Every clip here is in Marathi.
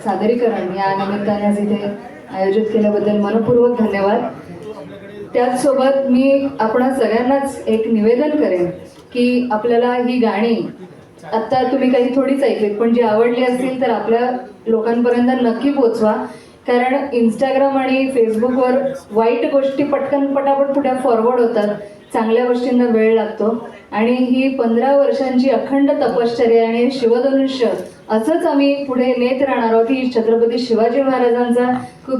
सादरीकरण या निमित्ताने आज इथे आयोजित केल्याबद्दल मनपूर्वक धन्यवाद. त्याचसोबत मी आपणा सगळ्यांनाच एक निवेदन करेन की आपल्याला ही गाणी आत्ता तुम्ही काही थोडीच ऐकलीत, पण जी आवडली असतील तर आपल्या लोकांपर्यंत नक्की पोचवा. कारण इंस्टाग्राम आणि फेसबुकवर वाईट गोष्टी पटकन पटापट पुढे फॉरवर्ड होतात, चांगल्या गोष्टींना वेळ लागतो. आणि ही 15 वर्षांची अखंड तपश्चर्या आणि शिवधनुष्य असंच आम्ही पुढे नेत राहणार आहोत. ही छत्रपती शिवाजी महाराजांचा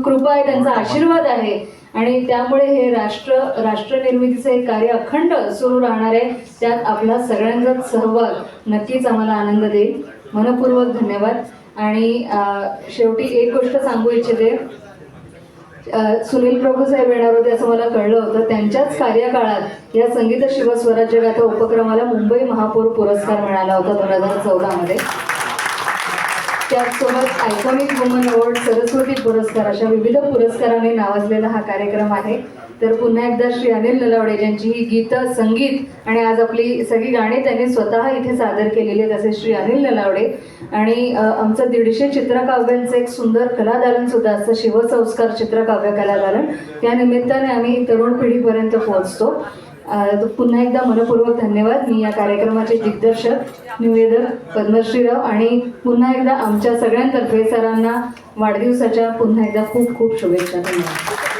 कृपा आहे, त्यांचा आशीर्वाद आहे आणि त्यामुळे हे राष्ट्रनिर्मितीचं हे कार्य अखंड सुरू राहणार आहे. त्यात आपला सगळ्यांचाच सहभाग नक्कीच आम्हाला आनंद देईल. मनपूर्वक धन्यवाद. आणि शेवटी एक गोष्ट सांगू इच्छिते, सुनील प्रभू साहेब येणार होते असं मला कळलं होतं. त्यांच्याच कार्यकाळात या संगीत शिवस्वराज्य गाथा उपक्रमाला मुंबई महापौर पुरस्कार मिळाला होता 2014 मध्ये. त्याचसोबत आयकॉनिक वुमन अवॉर्ड, सरस्वती पुरस्कार अशा विविध पुरस्काराने नावाजलेला हा कार्यक्रम आहे. तर पुन्हा एकदा श्री अनिल नलावडे ज्यांची ही गीतं, संगीत आणि आज आपली सगळी गाणी त्यांनी स्वतः इथे सादर केलेली आहेत असे श्री अनिल नलावडे. आणि आमचं 150 चित्रकाव्यांचं एक सुंदर कलादालन सुद्धा असतं, शिवसंस्कार चित्रकाव्य कलादालन. त्या निमित्ताने आम्ही तरुण पिढीपर्यंत पोहोचतो. पुन्हा एकदा मनपूर्वक धन्यवाद. मी या कार्यक्रमाचे दिग्दर्शक, निवेदक पद्मश्रीराव आणि पुन्हा एकदा आमच्या सगळ्यांतर्फे सरांना वाढदिवसाच्या पुन्हा एकदा खूप खूप शुभेच्छा. धन्यवाद.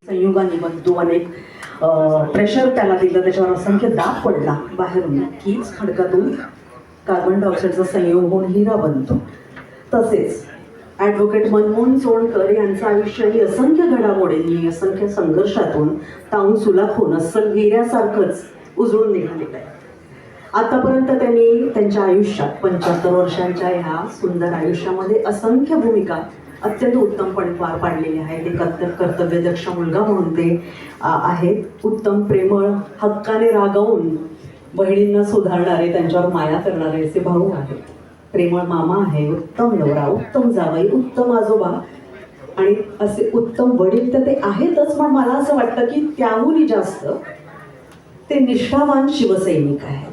संयोगाने बंधू अनेक प्रेशर त्याला दिलं, त्याच्यावर असंख्य दाब पडला बाहेरून, हीच खडकातून कार्बन डायऑक्साईडचा संयोग होऊन हिरा बनतो. तसेच ॲडव्होकेट मनमोहन सोनकर यांचं आयुष्यही असंख्य घडामोडींनी, असंख्य संघर्षातून ताऊन सुलाखून अस्सल हिऱ्यासारखंच उजळून निघालेलं आहे. आतापर्यंत त्यांनी त्यांच्या आयुष्यात 75 वर्षांच्या ह्या सुंदर आयुष्यामध्ये असंख्य भूमिका अत्यंत उत्तमपणे पार पाडलेले आहेत. एक कर्तव्यदक्ष मुलगा म्हणून ते आहेत. उत्तम, प्रेमळ, हक्काने रागावून बहिणींना सुधारणारे, त्यांच्यावर माया करणारे असे भाऊ आहेत. प्रेमळ मामा आहे, उत्तम नवरा, उत्तम जावई, उत्तम आजोबा आणि असे उत्तम वडील तर ते आहेतच. पण मला असं वाटतं की त्याहूनही जास्त ते निष्ठावान शिवसैनिक आहेत.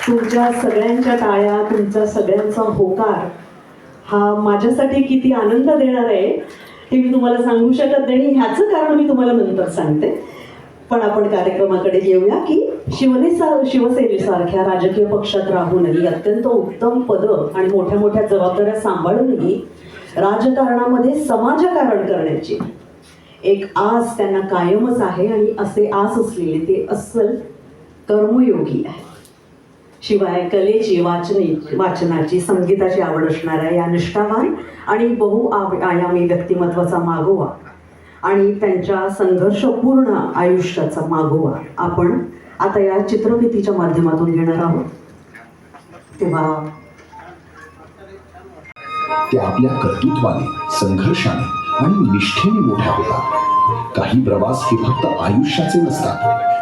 तुमच्या सगळ्यांच्या टाळ्या, तुमचा सगळ्यांचा होकार हा माझ्यासाठी किती आनंद देणार आहे हे मी तुम्हाला सांगू शकत नाही. ह्याचं कारण मी तुम्हाला नंतर सांगते. पण आपण कार्यक्रमाकडे येऊया की शिवसेनेसारख्या राजकीय पक्षात राहूनही अत्यंत उत्तम पदं आणि मोठ्या मोठ्या जबाबदाऱ्या सांभाळूनही राजकारणामध्ये समाजकारण करण्याची एक आस त्यांना कायमच आहे. आणि असे आस असलेले ते अस्सल कर्मयोगी आहे. शिवाय कलेची, वाचनाची, संगीताची आवड असणाऱ्या या निष्ठावान आणि बहुआयामी व्यक्तिमत्वाचा मागोवा आणि त्यांच्या संघर्षपूर्ण आयुष्याचा मागोवा आपण आता या चित्रफितीच्या माध्यमातून घेणार आहोत. तेव्हा त्या आपल्या कर्तृत्वाने, संघर्षाने आणि निष्ठेने मोठ्या होतात. काही प्रवास हे फक्त आयुष्याचे नसतात,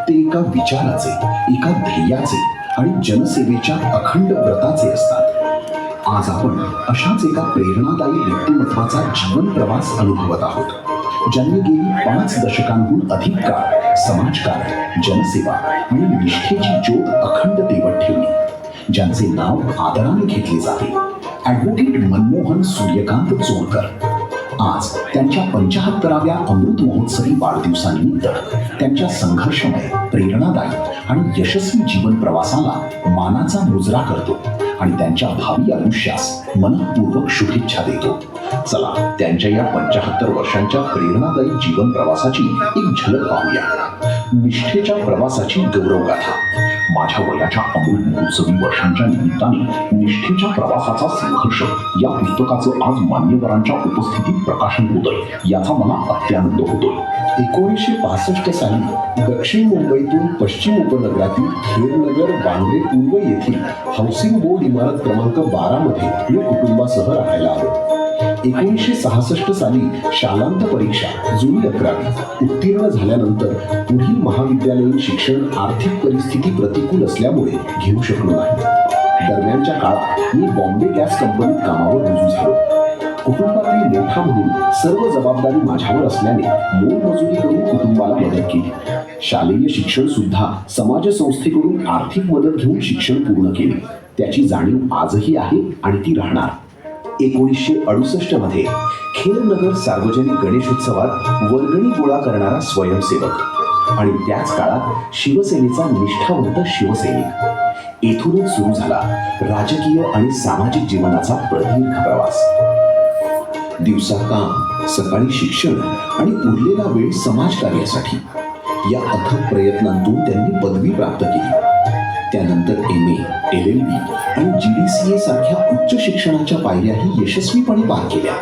ते एका विचाराचे, एका ध्येयाचे आणि जनसेवेच्या अखंड व्रताचे असतात. आज आपण अशाच एका प्रेरणादायी व्यक्तिमत्वाचा जीवन प्रवास अनुभवत आहोत, ज्यांनी गेली 5 दशकांहून अधिक काळ समाजकार्य, जनसेवा आणि निष्ठेची ज्योत अखंड तेवत ठेवली. ज्यांचे नाव आदराने घेतले जाते, ॲडव्होकेट मनमोहन सूर्यकांत सोनकर. आज त्यांच्या 75व्या अमृत महोत्सवी वाढदिवसानिमित्त त्यांच्या संघर्षमय, प्रेरणादायी आणि यशस्वी जीवन प्रवासाला मानाचा मुजरा करतो आणि त्यांच्या भावी आयुष्यास मनपूर्वक शुभेच्छा देतो. चला त्यांच्या या 75 वर्षांच्या प्रेरणादायी जीवन प्रवासाची एक झलक पाहूया. निष्ठेच्या प्रवासाची गौरवगाथा, माझ्या वयाच्या अमृत महोत्सवी वर्षांच्या निमित्ताने निष्ठेच्या प्रवासाचा संघर्ष या पुस्तकाचं आज मान्यवरांच्या उपस्थितीत प्रकाशन होतंय याचा मला अत्यानंद होतोय. 1965 साली दक्षिण मुंबईतून पश्चिम उपनगरातील खेरनगर वांद्रे पूर्व येथील हाऊसिंग बोर्ड इमारत क्रमांक 12 मध्ये मी कुटुंबासह राहायला आलो. 1966 साली शालांत परीक्षा जुनी 11वी उत्तीर्ण झाल्यानंतर पुढील महाविद्यालयीन शिक्षण आर्थिक परिस्थिती प्रतिकूल असल्यामुळे घेऊ शकलो नाही. दरम्यानच्या काळात मी बॉम्बे गॅस कंपनीत कामावर रुजू झालो. कुटुंबातील मोठा म्हणून सर्व जबाबदारी माझ्यावर असल्याने मोलमजुरी करून कुटुंबाला मदत केली. शालेय शिक्षण सुद्धा समाज संस्थेकडून आर्थिक मदत घेऊन शिक्षण पूर्ण केले. त्याची जाणीव आजही आहे आणि ती राहणार. 1968 मध्ये खेरनगर सार्वजनिक गणेशोत्सवात वर्गणी गोळा करणारा स्वयंसेवक आणि त्याच काळात शिवसेनेचा निष्ठावंत शिवसैनिक. येथूनच सुरू झाला राजकीय आणि सामाजिक जीवनाचा प्रदीर्घ प्रवास. दिवसा काम, सकाळी शिक्षण आणि उरलेला वेळ समाजकार्यासाठी. या अथक प्रयत्नांतून त्यांनी पदवी प्राप्त केली. त्यानंतर MA, LLB आणि GDCA सारख्या उच्च शिक्षणाच्या पायऱ्याही यशस्वीपणे पार केल्या.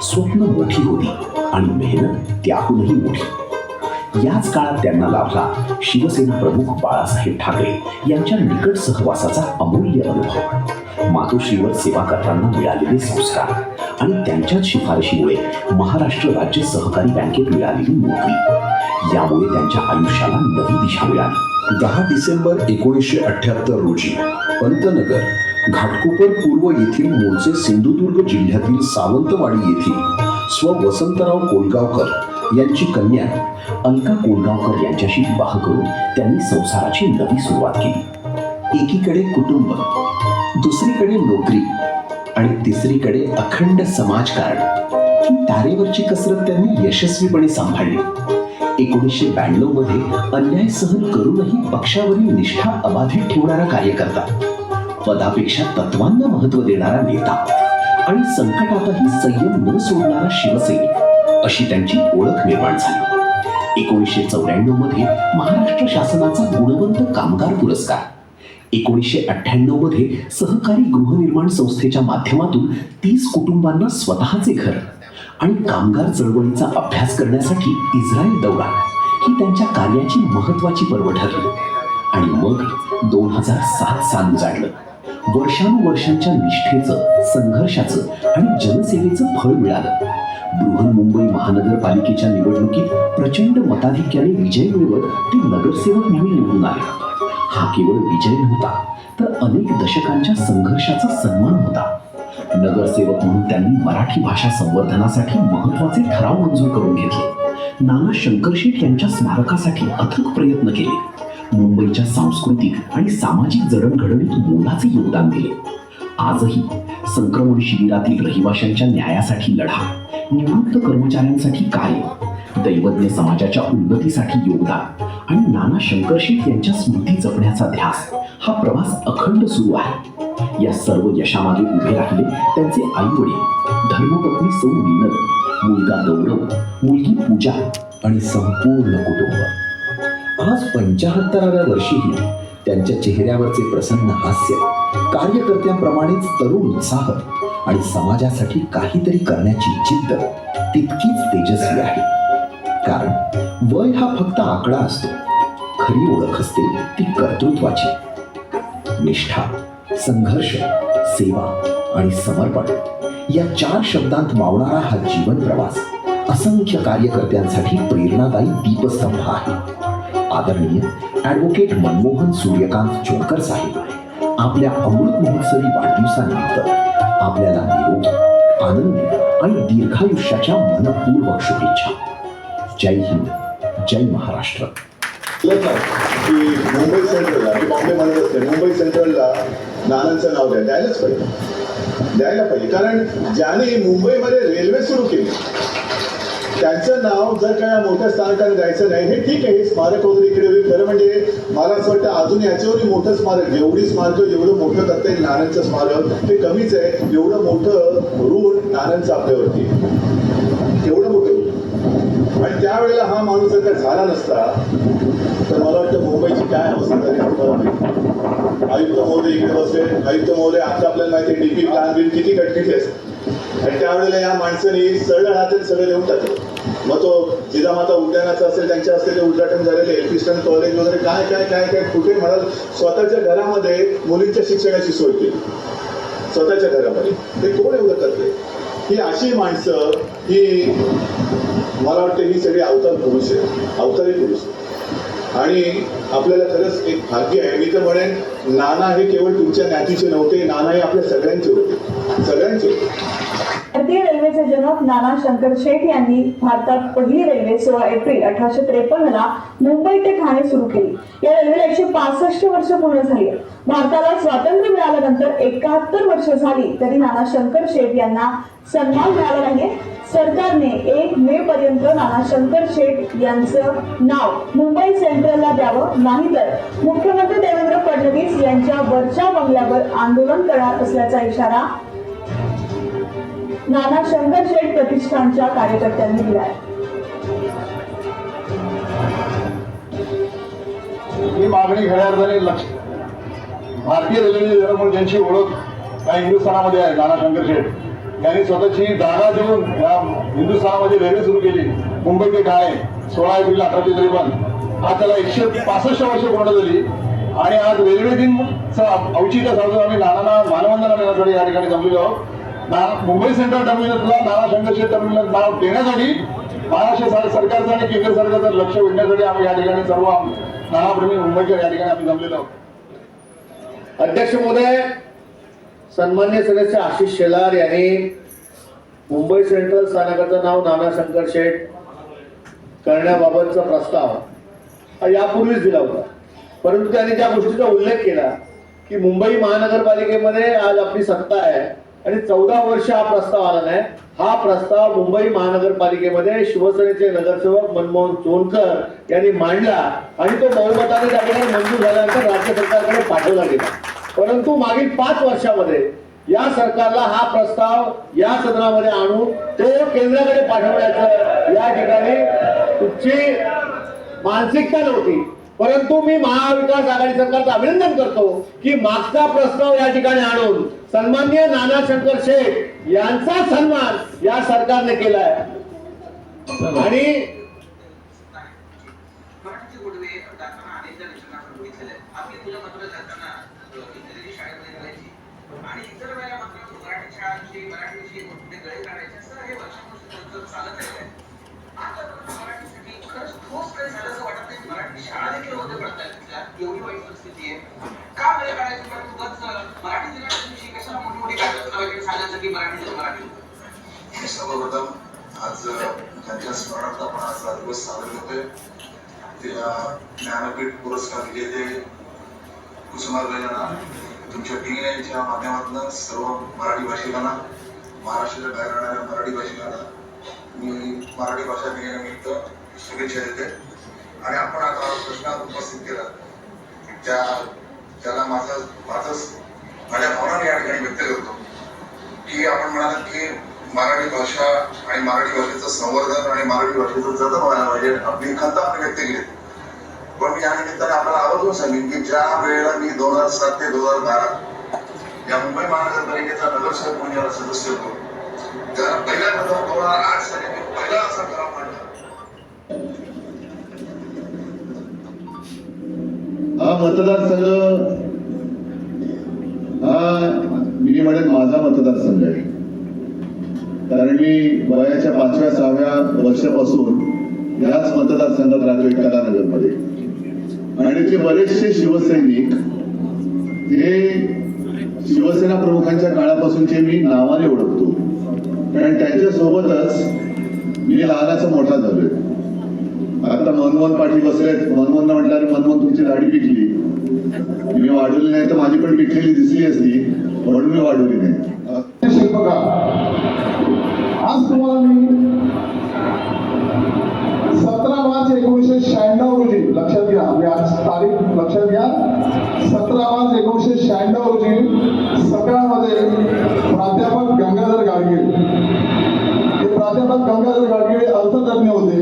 स्वप्न मोठी होती आणि मेहनत त्याहूनही मोठी. याच काळात त्यांना लाभला शिवसेना प्रमुख बाळासाहेब ठाकरे यांच्या निकट सहवासाचा अमूल्य अनुभव. मातोश्रीवर सेवा करताना मिळालेले संस्कार आणि त्यांच्याच शिफारशीमुळे महाराष्ट्र राज्य सहकारी बँकेत मिळालेली नोकरी यामुळे त्यांच्या आयुष्याला नवी दिशा मिळाली. 10 डिसेंबर 1978 रोजी पंतनगर घाटकोपर पूर्व येथील मूळचे सिंधुदुर्ग जिल्ह्यातील सावंतवाडी येथील वसंतराव कोलगावकर यांची कन्या अलका कोलगावकर यांच्याशी विवाह करून त्यांनी संसाराची नवी सुरुवात केली. एकीकडे कुटुंब, दुसरीकडे नोकरी आणि तिसरीकडे अखंड समाजकारण ही तारेवरची कसरत त्यांनी यशस्वीपणे सांभाळली. 1992 मध्ये अन्याय सहन करूनही पक्षावरील निष्ठा अबाधित ठेवणारा कार्यकर्ता, पदापेक्षा तत्वांना महत्व देणारा नेता आणि संकटातही संयम न सोडणारा शिवसैनिक अशी त्यांची ओळख निर्माण झाली. 1994 मध्ये महाराष्ट्र शासनाचा गुणवंत कामगार पुरस्कार, 1998 मध्ये सहकारी गृहनिर्माण संस्थेच्या माध्यमातून 30 कुटुंबांना स्वतःचे घर आणि कामगार चळवळीचा अभ्यास करण्यासाठी इस्रायल दौरा ही त्यांच्या कार्याची महत्वाची पर्व ठरली. आणि मग 2007 साल उजाडलं. वर्षानुवर्षांच्या निष्ठेचं, संघर्षाचं आणि जनसेवेचं फळ मिळालं. बृहन्मुंबई महानगरपालिकेच्या निवडणुकीत प्रचंड मताधिक्याने विजय मिळवत ते नगरसेवक म्हणून निवडून आले. हा केवळ विजय नव्हता, तर अनेक दशकांच्या संघर्षाचा सन्मान होता. नगरसेवक म्हणून त्यांनी मराठी भाषा संवर्धनासाठी महत्वाचे ठराव मंजूर करून घेतले. नाना शंकरशेठ यांच्या स्मारकासाठी अथक प्रयत्न केले. मुंबईच्या सांस्कृतिक आणि सामाजिक जडणघडणीत मोलाचे योगदान दिले. आजही संक्रमण शिबिरातील रहिवाशांच्या न्यायासाठी लढा, निवृत्त कर्मचाऱ्यांसाठी कार्य, दैवज्ञ समाजाच्या उन्नतीसाठी योगदान आणि नाना शंकरशेठ यांच्या स्मृती जपण्याचा ध्यास हा प्रवास अखंड सुरू आहे. या सर्व यशामागे उभे राहिले त्यांचे आई वडील, धर्मपत्नी सौ मीनल, मुलगा गौरव, मुलगी पूजा आणि संपूर्ण कुटुंब. आज 75व्या वर्षीही त्यांच्या चेहऱ्यावरचे प्रसन्न हास्य, कार्यकर्त्यांप्रमाणेच तरुण उत्साह आणि समाजासाठी काहीतरी करण्याची जिद्द तितकीच तेजस्वी आहे. कारण वय हा फक्त आकडा असतो, खरी ओळख असते ती कर्तृत्वाची. निष्ठा, संघर्ष, सेवा आणि समर्पण या 4 शब्दांत मावणारा हा जीवन प्रवास असंख्य कार्यकर्त्यांसाठी प्रेरणादायी दीपस्तंभ आहे. आदरणीय ॲडव्होकेट मनमोहन सूर्यकांत जोडकर साहेब आपल्या अमृत महोत्सवी वाढदिवसानिमित्त आपल्याला निरोगी, आनंदी आणि दीर्घायुष्याच्या मनपूर्वक शुभेच्छा. जय हिंद, जय महाराष्ट्र. की मुंबई सेंट्रलला, मी बॉम्बेमध्ये असते, मुंबई सेंट्रलला नानांचं नाव द्यायलाच पाहिजे. कारण ज्याने मुंबईमध्ये रेल्वे सुरू केली त्यांचं नाव जर काय मोठ्या स्थानकाने द्यायचं नाही, हे ठीक आहे, हे स्मारक वगैरे इकडे होईल. खरं म्हणजे मला असं वाटतं अजून याच्यावरही मोठं स्मारक, जेवढी स्मारकं जेवढं मोठं करता येईल नानांचं स्मारक ते कमीच आहे. एवढं मोठं ऋण नानांचं आपल्यावरती, एवढं मोठं. आणि त्यावेळेला हा माणूस जर का झाला नसता तर मला वाटतं मुंबईची काय अवस्था झाली तुम्हाला माहिती. आयुक्त महोदय इकडे बसले. आयुक्त महोदय आता आपल्याला माहिती आहे डीपी प्लॅन बिल किती कटकिटी असते आणि त्यावेळेला या माणसाने सरळ हातात सगळं लिहून टाकलं. मग तो जिजामाता उद्यानाचं असेल त्यांच्या हस्ते ते उद्घाटन झालेले एल्फिस्टन कॉलेज वगैरे काय काय काय काय कुठे म्हणाल स्वतःच्या घरामध्ये मुलींच्या शिक्षणाची सोय केली स्वतःच्या घरामध्ये. ते कोण एवढं करते? ही अशी माणसं ही मला वाटतं ही सगळी अवतार पुरुष आहे, अवतारी पुरुष. आणि आपल्याला खरंच एक भाग्य आहे. मी तर म्हणेन नाना हे केवळ तुमच्या ज्ञातीचे नव्हते, नाना हे आपल्या सगळ्यांचे होते, सगळ्यांचे होते. भारतीय रेल्वेचे जनक नाना शंकर शेठ यांनी भारतात पहिली रेल्वे 16 एप्रिल 1853 ला मुंबई ते ठाणे सुरू केली. या रेल्वेला 165 वर्ष पूर्ण झाली. भारताला स्वातंत्र्य मिळाल्यानंतर 71 वर्ष झाली तरी नाना शंकर शेठ यांना सन्मान मिळाला नाही. सरकारने 1 मे पर्यंत नाना शंकर शेठ यांचं नाव मुंबई सेंट्रलला द्यावं, नाहीतर मुख्यमंत्री देवेंद्र फडणवीस यांच्या वरच्या बंगल्यावर आंदोलन करणार असल्याचा इशारा नाना शंकर शेठ प्रतिष्ठानच्या कार्यकर्त्यांनी दिला आहे. ही मागणी खऱ्या अर्थाने भारतीय रेल्वेची जनक ज्यांची ओळख या हिंदुस्थानामध्ये आहे, नाना शंकर शेठ यांनी स्वतःची जागा देऊन या हिंदुस्थानामध्ये रेल्वे सुरू केली मुंबई ते ठाणे 16 एप्रिल 1853. आज त्याला 165 वर्ष पूर्ण झाली आणि आज रेल्वे दिन औचित्य साधून आम्ही नानांना मानवंदना देण्यासाठी या ठिकाणी जमलेलो आहोत. मुंबई सेंट्रल टर्मिनसला नाना शंकर शेठ टर्मिनल नाव देण्यासाठी महाराष्ट्र सरकारचं आणि केंद्र सरकारचं लक्ष वेधण्यासाठी आम्ही या ठिकाणी सर्व नानाप्रेमी मुंबईकर या ठिकाणी आम्ही जमलेलो आहोत. अध्यक्ष महोदय, सन्मान्य सदस्य आशिष शेलार यांनी मुंबई सेंट्रल स्थानकाचं नाव नाना शंकर शेठ करण्याबाबतचा प्रस्ताव हा यापूर्वीच दिला होता. परंतु त्यांनी ज्या गोष्टीचा उल्लेख केला की मुंबई महानगरपालिकेमध्ये आज आपली सत्ता आहे आणि 14 वर्ष हा प्रस्ताव आला नाही. हा प्रस्ताव मुंबई महानगरपालिकेमध्ये शिवसेनेचे नगरसेवक मनमोहन सोनकर यांनी मांडला आणि तो बहुमताने त्या ठिकाणी मंजूर झाल्यानंतर राज्य सरकारकडे पाठवला गेला. परंतु मागील 5 वर्षामध्ये या सरकारला हा प्रस्ताव या सदनामध्ये आणून तो केंद्राकडे पाठवण्याचं या ठिकाणी तुमची मानसिकता नव्हती. परंतु मी महाविकास आघाडी सरकारचं अभिनंदन करतो की मागचा प्रस्ताव या ठिकाणी आणून सन्माननीय नाना शंकर शेठ यांचा सन्मान या सरकारने केलाय. आणि सर्वप्रथम आज त्यांच्या स्मरणार्थ आपण आज दिवस साजरे होते. ज्ञानपीठ पुरस्कार विजेते कुसुमाग्रज यांना तुमच्या टीव्हीच्या माध्यमातून सर्व मराठी भाषिकांना, महाराष्ट्राच्या बाहेर राहणाऱ्या मराठी भाषिकांना मी मराठी भाषा दिनानिमित्त शुभेच्छा देते. आणि आपण आता प्रश्न उपस्थित केला त्याला माझ्या भावनाने या ठिकाणी व्यक्त करतो की आपण म्हणाल की मराठी भाषा आणि मराठी भाषेचं संवर्धन आणि मराठी भाषेचं जतन व्हायला पाहिजे, आपली खंत आपण व्यक्त केली. पण मी या निमित्ताने आपल्याला आवर्जून सांगेन की ज्या वेळेला मी 2007 ते 2012 या मुंबई महानगरपालिकेचा नगरसेवक म्हणून याला सदस्य होतो, त्याला पहिल्या प्रथम 2008 साली मी पहिला असा ठराव मांडला. हा मतदारसंघ हा मी म्हणेन माझा मतदारसंघ आहे. कारण मी वयाच्या 5व्या-6व्या वर्षापासून याच मतदारसंघात राहतो कलानगरमध्ये. आणि ते बरेचसे शिवसैनिक हे शिवसेना प्रमुखांच्या काळापासूनचे मी नावाने ओळखतो. कारण त्यांच्या सोबतच मी लहानाचा मोठा झालोय. आता मनमोहन पाटील बसलेत. मनमोहनला म्हटलं अरे मनमोहन तुमची दाढी पिकली. मी वाढवली नाही तर माझी पण पिकलेली दिसली असती म्हणून मी वाढवली नाही. शिल्पकार आज तुम्हाला मी 17 मार्च 1996 रोजी लक्षात घ्या, मी आज तारीख लक्षात घ्या, 17 मार्च 1996 रोजी सकाळमध्ये प्राध्यापक गंगाधर गाडगीळ हे प्राध्यापक गंगाधर गाडगीळ अर्थतज्ञ होते.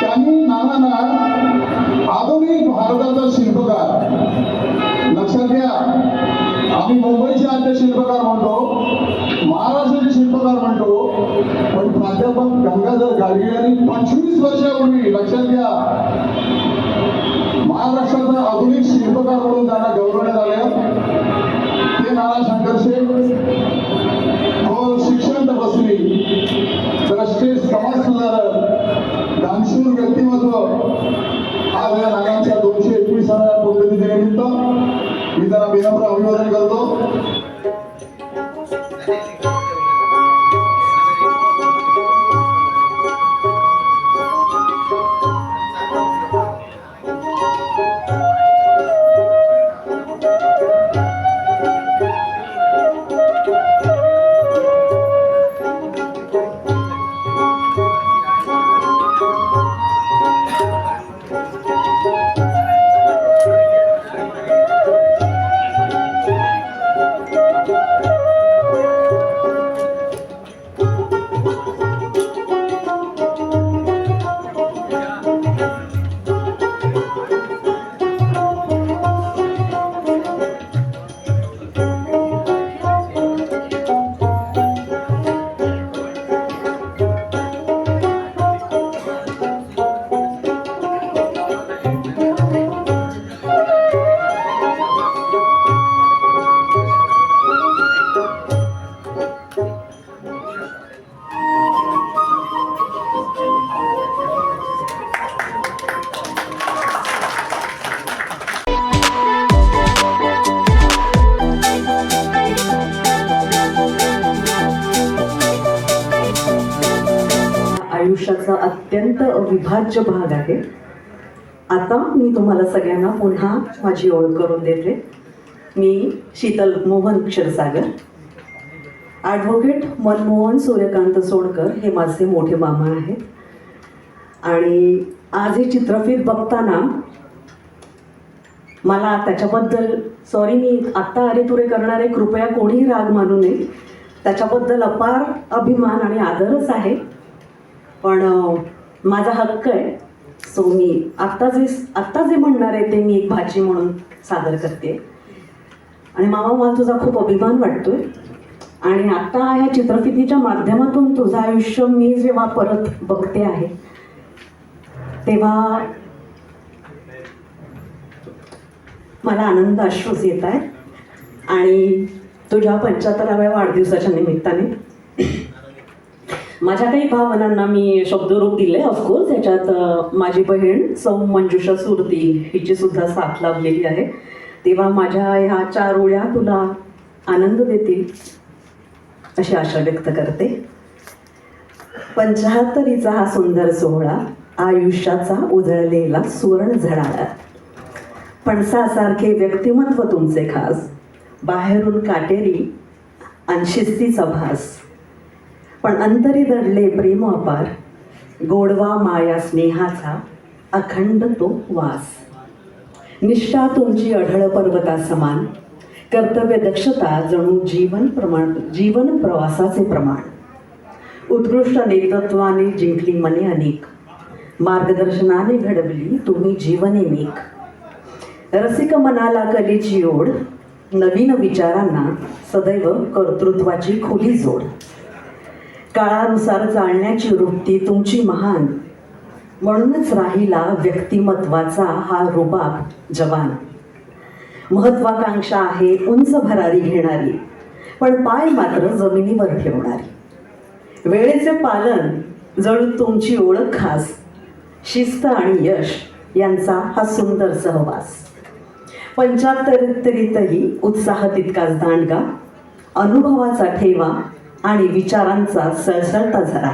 त्यांनी नानांना प्राध्यापक गंगाधर गाडगे यांनी 25 वर्षापूर्वी, लक्षात घ्या, महाराष्ट्राचा आधुनिक शिल्पकार म्हणून त्यांना गौरवण्यात आले. ते नाना शंकरशेठ थोर शिक्षण तपस्वी, द्रष्टे, समाजसुधारक, दानशूर व्यक्तिमत्व. आज या नानांच्या 221व्या पुण्यतिथीनिमित्त मी त्यांना विनम्र अभिवादन करतो. आयुष्याचा अत्यंत अविभाज्य भाग आहे. आता मी तुम्हाला सगळ्यांना पुन्हा माझी ओळख करून देते. मी शीतल मोहन क्षीरसागर. ॲडव्होकेट मनमोहन सूर्यकांत सोनकर हे माझे मोठे मामा आहेत. आणि आज ही चित्रफित बघताना मला त्याच्याबद्दल, सॉरी मी आत्ता अरे तुरे करणारे, कृपया कोणीही राग मानू नये, त्याच्याबद्दल अपार अभिमान आणि आदरच आहे. पण माझा हक्क आहे. सो मी आत्ता जे म्हणणार आहे ते मी एक भाची म्हणून सादर करते. आणि मामा, मला तुझा खूप अभिमान वाटतोय. आणि आत्ता ह्या चित्रफितीच्या माध्यमातून तुझं आयुष्य मी जेव्हा परत बघते आहे तेव्हा मला आनंद अश्रूच येत आहे. आणि तुझ्या 75व्या वाढदिवसाच्या निमित्ताने माझ्या काही भावनांना मी शब्दरूप दिले. ऑफकोर्स याच्यात माझी बहीण सौ मंजुषा सुरती हिची सुद्धा साथ लाभलेली आहे. तेव्हा माझ्या ह्या 4 ओळ्या तुला आनंद देतील अशी आशा व्यक्त करते. 75चा हा सुंदर सोहळा आयुष्याचा उजळलेला सुवर्ण झळाळा. फणसासारखे व्यक्तिमत्व तुमचे खास, बाहेरून काटेरी आणि शिस्तीचा भास, पण अंतरी दडले प्रेम अपार, गोडवा माया स्नेहाचा अखंड तो वास. निष्ठा तुमची अढळ पर्वता समान, कर्तव्य दक्षता जणू जीवन प्रवासाचे प्रमाण. उत्कृष्ट नेतृत्वाने जिंकली मने अनेक, मार्गदर्शनाने घडवली तुम्ही जीवने मेक. रसिक मनाला कलेची ओढ, नवीन विचारांना सदैव कर्तृत्वाची खुली जोड. काळानुसार चालण्याची वृत्ती तुमची महान, म्हणूनच राहिला व्यक्तिमत्वाचा हा रुबाब जवान. महत्वाकांक्षा आहे उंच भरारी घेणारी, पण पाय मात्र जमिनीवर ठेवणारी. वेळेचे पालन जणू तुमची ओळख खास, शिस्त आणि यश यांचा हा सुंदर सहवास. 75तरीतही उत्साह तितकाच दांडगा, अनुभवाचा ठेवा आणि विचारांचा सळसळता झरा.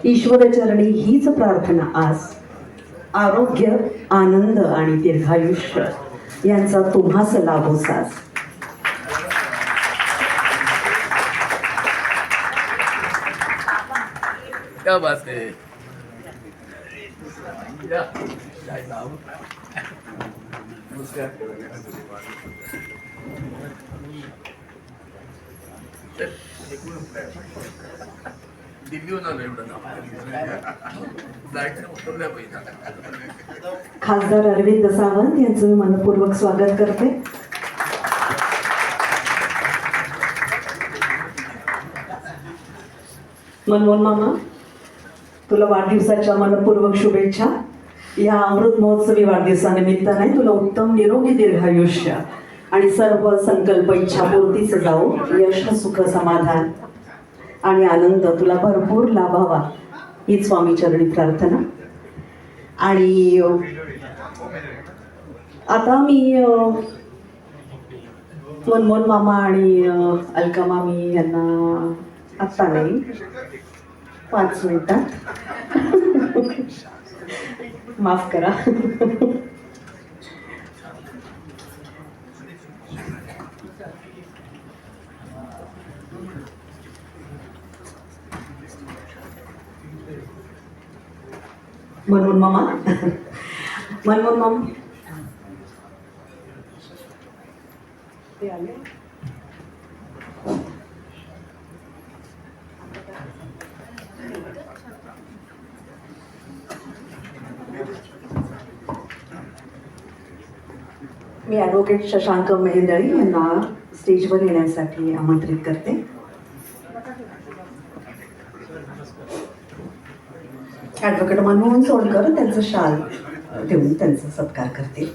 ईश्वरचरणी हीच प्रार्थना आज. आरोग्य, आनंद आणि दीर्घायुष्य यांचा तुम्हास लाभो साज. क्या बात है. खासदार अरविंद सावंत यांचं मी मनपूर्वक स्वागत करते. मनमोहन मामा, तुला वाढदिवसाच्या मनपूर्वक शुभेच्छा. या अमृत महोत्सवी वाढदिवसानिमित्ताने तुला उत्तम निरोगी दीर्घायुष्य आणि सर्व संकल्प इच्छा पूर्तीच जाओ. यश, सुख, समाधान आणि आनंद तुला भरपूर लाभावा ही स्वामी चरणी प्रार्थना. आणि आता मी मनमोहन मामा आणि अलका मामी यांना आत्ता नाही 5 मिनिटात माफ करा. मनमोहन मामा, मनमोहन मामा ते आले. मी ॲडव्होकेट शशांक मेहेंदळे यांना स्टेजवर येण्यासाठी आमंत्रित करते. ॲडव्होकेट मनमोहन सोडकर त्यांचं शाल देऊन त्यांचा सत्कार करते.